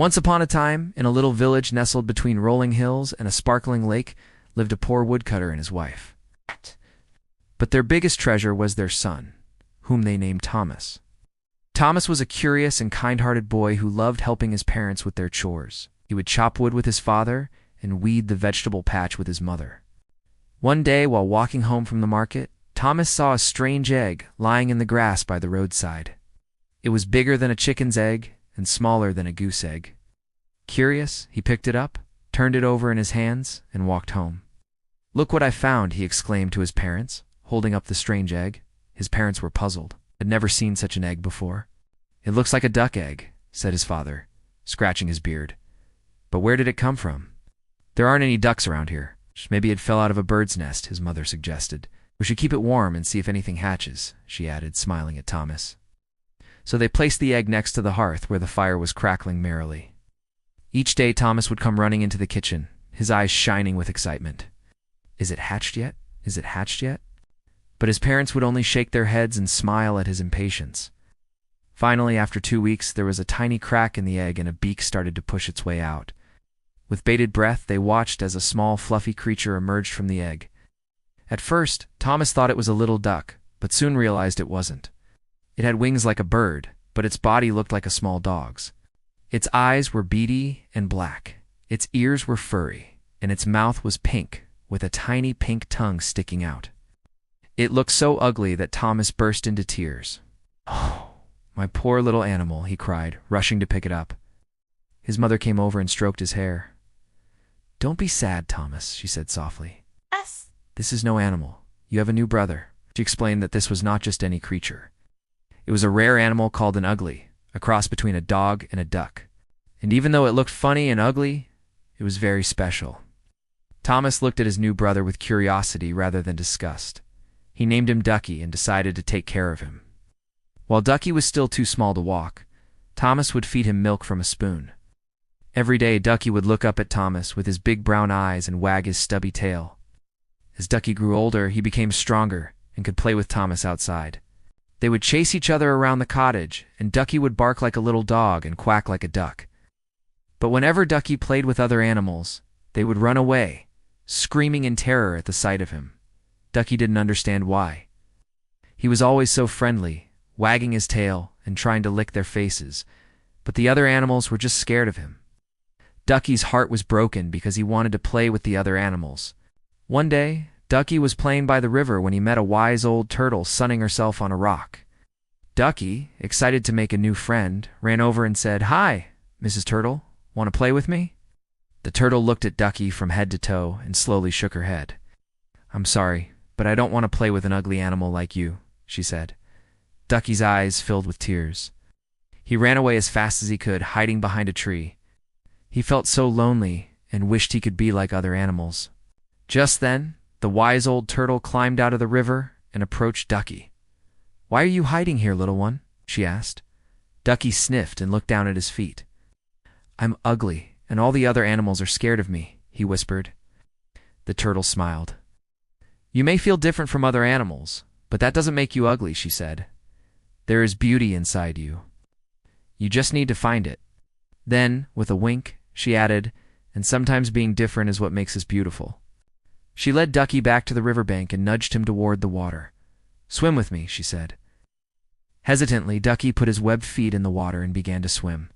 Once upon a time, in a little village nestled between rolling hills and a sparkling lake, lived a poor woodcutter and his wife. But their biggest treasure was their son, whom they named Thomas. Thomas was a curious and kind-hearted boy who loved helping his parents with their chores. He would chop wood with his father and weed the vegetable patch with his mother. One day, while walking home from the market, Thomas saw a strange egg lying in the grass by the roadside. It was bigger than a chicken's egg and smaller than a goose egg. Curious, he picked it up, turned it over in his hands, and walked home. "Look what I found," he exclaimed to his parents, holding up the strange egg. His parents were puzzled. Had never seen such an egg before. "It looks like a duck egg," said his father, scratching his beard. "But where did it come from?" "There aren't any ducks around here. Maybe it fell out of a bird's nest," his mother suggested. "We should keep it warm and see if anything hatches," she added, smiling at Thomas. So they placed the egg next to the hearth where the fire was crackling merrily. Each day Thomas would come running into the kitchen, his eyes shining with excitement. "Is it hatched yet? Is it hatched yet?" But his parents would only shake their heads and smile at his impatience. Finally, after 2 weeks, there was a tiny crack in the egg and a beak started to push its way out. With bated breath, they watched as a small, fluffy creature emerged from the egg. At first, Thomas thought it was a little duck, but soon realized it wasn't. It had wings like a bird, but its body looked like a small dog's. Its eyes were beady and black, its ears were furry, and its mouth was pink, with a tiny pink tongue sticking out. It looked so ugly that Thomas burst into tears. "Oh, my poor little animal," he cried, rushing to pick it up. His mother came over and stroked his hair. "Don't be sad, Thomas," she said softly. "This is no animal. You have a new brother." She explained that this was not just any creature. It was a rare animal called an ugly, a cross between a dog and a duck. And even though it looked funny and ugly, it was very special. Thomas looked at his new brother with curiosity rather than disgust. He named him Ducky and decided to take care of him. While Ducky was still too small to walk, Thomas would feed him milk from a spoon. Every day, Ducky would look up at Thomas with his big brown eyes and wag his stubby tail. As Ducky grew older, he became stronger and could play with Thomas outside. They would chase each other around the cottage, and Ducky would bark like a little dog and quack like a duck. But whenever Ducky played with other animals, they would run away, screaming in terror at the sight of him. Ducky didn't understand why. He was always so friendly, wagging his tail and trying to lick their faces, but the other animals were just scared of him. Ducky's heart was broken because he wanted to play with the other animals. One day, Ducky was playing by the river when he met a wise old turtle sunning herself on a rock. Ducky, excited to make a new friend, ran over and said, "Hi, Mrs. Turtle, want to play with me?" The turtle looked at Ducky from head to toe and slowly shook her head. "I'm sorry, but I don't want to play with an ugly animal like you," she said. Ducky's eyes filled with tears. He ran away as fast as he could, hiding behind a tree. He felt so lonely and wished he could be like other animals. Just then, the wise old turtle climbed out of the river and approached Ducky. "Why are you hiding here, little one?" she asked. Ducky sniffed and looked down at his feet. "I'm ugly, and all the other animals are scared of me," he whispered. The turtle smiled. "You may feel different from other animals, but that doesn't make you ugly," she said. "There is beauty inside you. You just need to find it." Then, with a wink, she added, "And sometimes being different is what makes us beautiful." She led Ducky back to the riverbank and nudged him toward the water. "Swim with me," she said. Hesitantly, Ducky put his webbed feet in the water and began to swim.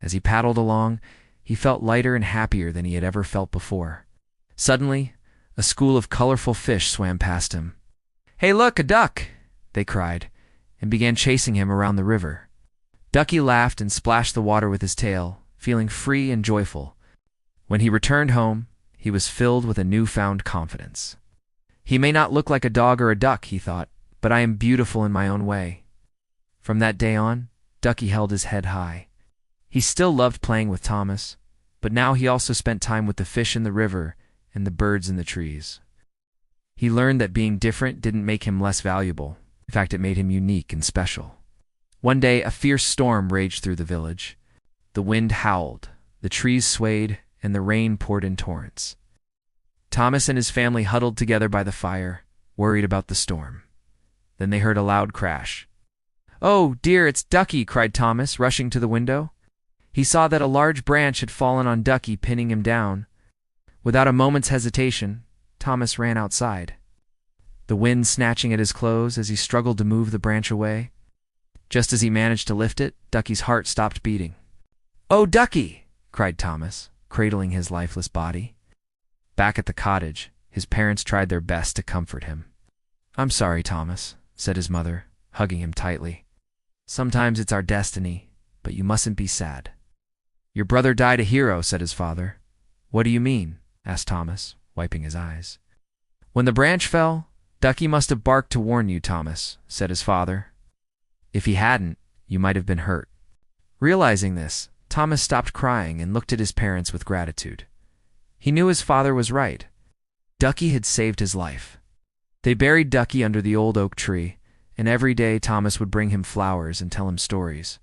As he paddled along, he felt lighter and happier than he had ever felt before. Suddenly, a school of colorful fish swam past him. "Hey, look, a duck!" they cried, and began chasing him around the river. Ducky laughed and splashed the water with his tail, feeling free and joyful. When he returned home, he was filled with a newfound confidence. "He may not look like a dog or a duck," he thought, "but I am beautiful in my own way." From that day on, Ducky held his head high. He still loved playing with Thomas, but now he also spent time with the fish in the river and the birds in the trees. He learned that being different didn't make him less valuable. In fact, it made him unique and special. One day, a fierce storm raged through the village. The wind howled, the trees swayed, and the rain poured in torrents. Thomas and his family huddled together by the fire, worried about the storm. Then they heard a loud crash. "Oh, dear, it's Ducky!" cried Thomas, rushing to the window. He saw that a large branch had fallen on Ducky, pinning him down. Without a moment's hesitation, Thomas ran outside, the wind snatching at his clothes as he struggled to move the branch away. Just as he managed to lift it, Ducky's heart stopped beating. "Oh, Ducky!" cried Thomas, cradling his lifeless body. Back at the cottage, his parents tried their best to comfort him. "I'm sorry, Thomas," said his mother, hugging him tightly. "Sometimes it's our destiny, but you mustn't be sad." "Your brother died a hero," said his father. "What do you mean?" asked Thomas, wiping his eyes. "When the branch fell, Ducky must have barked to warn you, Thomas," said his father. "If he hadn't, you might have been hurt." Realizing this, Thomas stopped crying and looked at his parents with gratitude. He knew his father was right. Ducky had saved his life. They buried Ducky under the old oak tree, and every day Thomas would bring him flowers and tell him stories.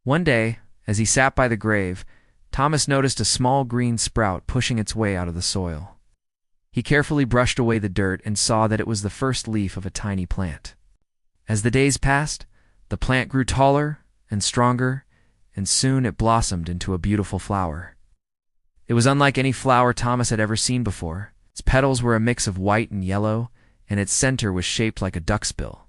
One day, as he sat by the grave, Thomas noticed a small green sprout pushing its way out of the soil. He carefully brushed away the dirt and saw that it was the first leaf of a tiny plant. As the days passed, the plant grew taller and stronger, and soon it blossomed into a beautiful flower. It was unlike any flower Thomas had ever seen before. Its petals were a mix of white and yellow, and its center was shaped like a duck's bill.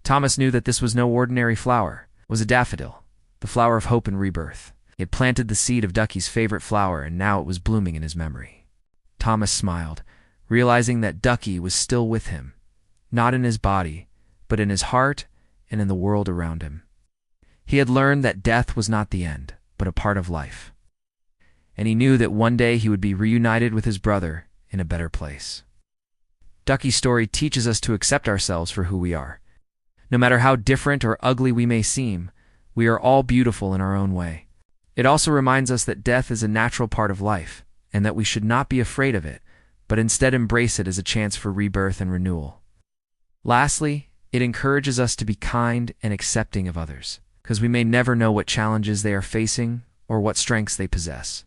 Thomas knew that this was no ordinary flower. It was a daffodil, the flower of hope and rebirth. He had planted the seed of Ducky's favorite flower, and now it was blooming in his memory. Thomas smiled, realizing that Ducky was still with him, not in his body, but in his heart and in the world around him. He had learned that death was not the end, but a part of life. And he knew that one day he would be reunited with his brother in a better place. Ducky's story teaches us to accept ourselves for who we are. No matter how different or ugly we may seem, we are all beautiful in our own way. It also reminds us that death is a natural part of life, and that we should not be afraid of it, but instead embrace it as a chance for rebirth and renewal. Lastly, it encourages us to be kind and accepting of others, because we may never know what challenges they are facing or what strengths they possess.